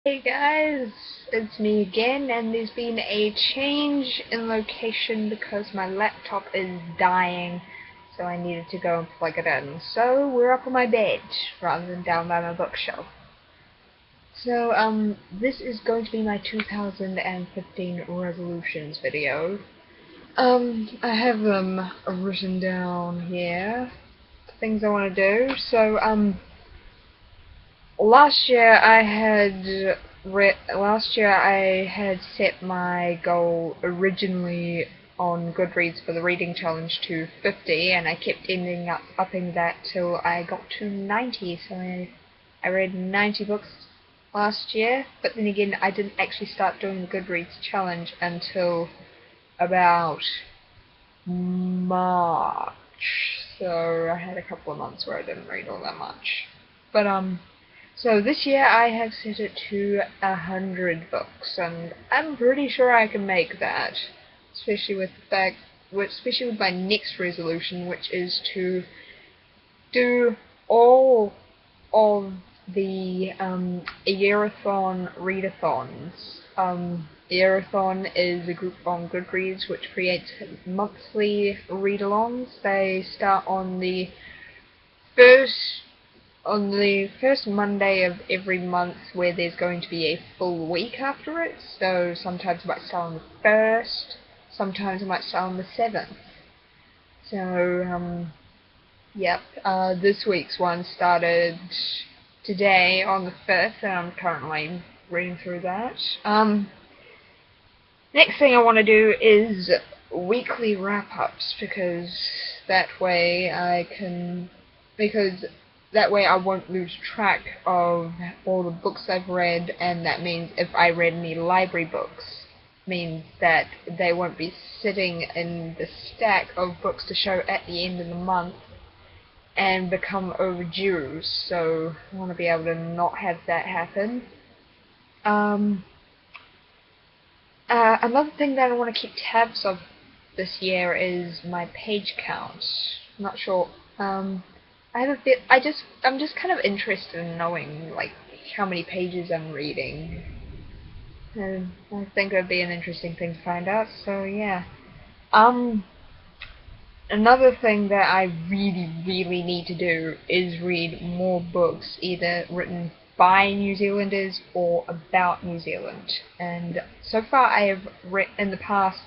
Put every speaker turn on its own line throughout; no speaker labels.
Hey guys, it's me again, and there's been a change in location because my laptop is dying, so I needed to go and plug it in. So we're up on my bed rather than down by my bookshelf. So this is going to be my 2015 resolutions video. I have them written down here, things I want to do. So last year I had set my goal originally on Goodreads for the reading challenge to 50, and I kept ending up upping that till I got to 90. So I read 90 books last year, but then again I didn't actually start doing the Goodreads challenge until about March. So I had a couple of months where I didn't read all that much. But so this year I have set it to 100 books, and I'm pretty sure I can make that, especially with my next resolution, which is to do all of the Yearathon readathons. Yearathon is a group on Goodreads which creates monthly read-alongs. They start on the first Monday of every month, where there's going to be a full week after it. So sometimes it might start on the 1st, sometimes it might start on the 7th. So yep, this week's one started today on the 5th, and I'm currently reading through that. Next thing I want to do is weekly wrap-ups, because that way I won't lose track of all the books I've read, and that means if I read any library books, means that they won't be sitting in the stack of books to show at the end of the month and become overdue. So I want to be able to not have that happen. Another thing that I want to keep tabs of this year is my page count. I'm not sure. I'm just kind of interested in knowing like how many pages I'm reading. And I think it would be an interesting thing to find out. So yeah. Another thing that I really need to do is read more books, either written by New Zealanders or about New Zealand. And so far I have read, in the past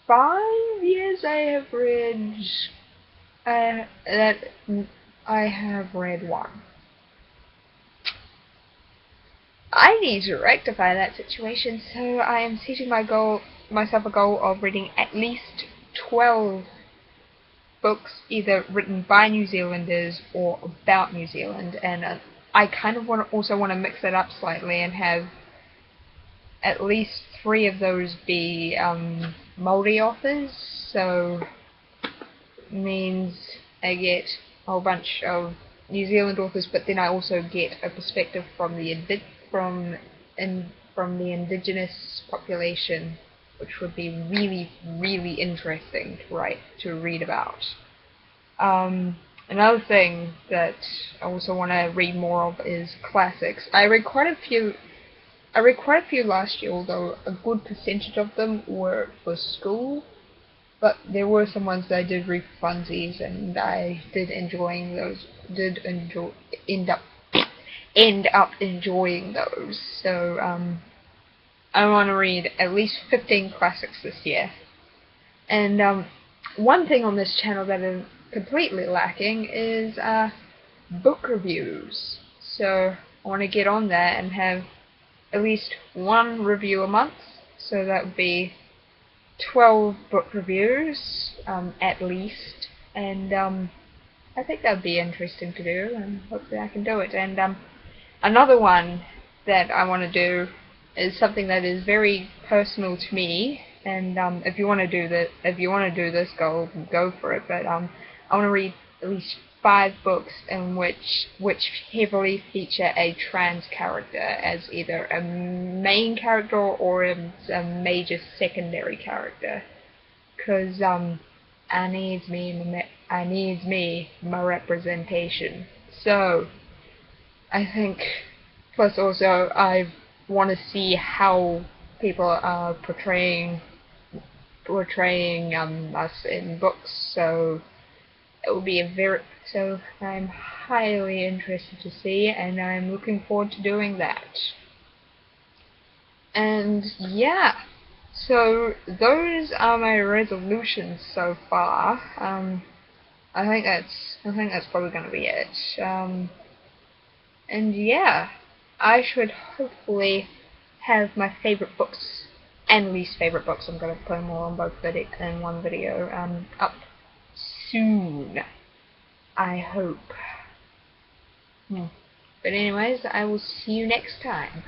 5 years, I have read one. I need to rectify that situation, so I am setting myself a goal of reading at least 12 books, either written by New Zealanders or about New Zealand, and I kind of also want to mix it up slightly and have at least 3 of those be Māori authors. So means I get a whole bunch of New Zealand authors, but then I also get a perspective from the indigenous population, which would be really interesting to read about. Another thing that I also want to read more of is classics. I read quite a few last year, although a good percentage of them were for school. But there were some ones that I did read for funsies, and I did end up enjoying those. So I want to read at least 15 classics this year. And one thing on this channel that is completely lacking is book reviews. So I want to get on that and have at least one review a month. So that would be 12 book reviews at least, and I think that would be interesting to do, and hopefully I can do it. And another one that I want to do is something that is very personal to me, and if you want to do this go for it. But I want to read at least 5 books in which heavily feature a trans character as either a main character or a major secondary character, because I needs me my representation. So I think Plus, also, I want to see how people are portraying us in books. So it will be a very so I'm highly interested to see, and I'm looking forward to doing that. And yeah, so those are my resolutions so far. I think that's probably gonna be it. And yeah, I should hopefully have my favorite books and least favorite books. I'm gonna put them all on both in one video up soon. I hope. But anyways, I will see you next time.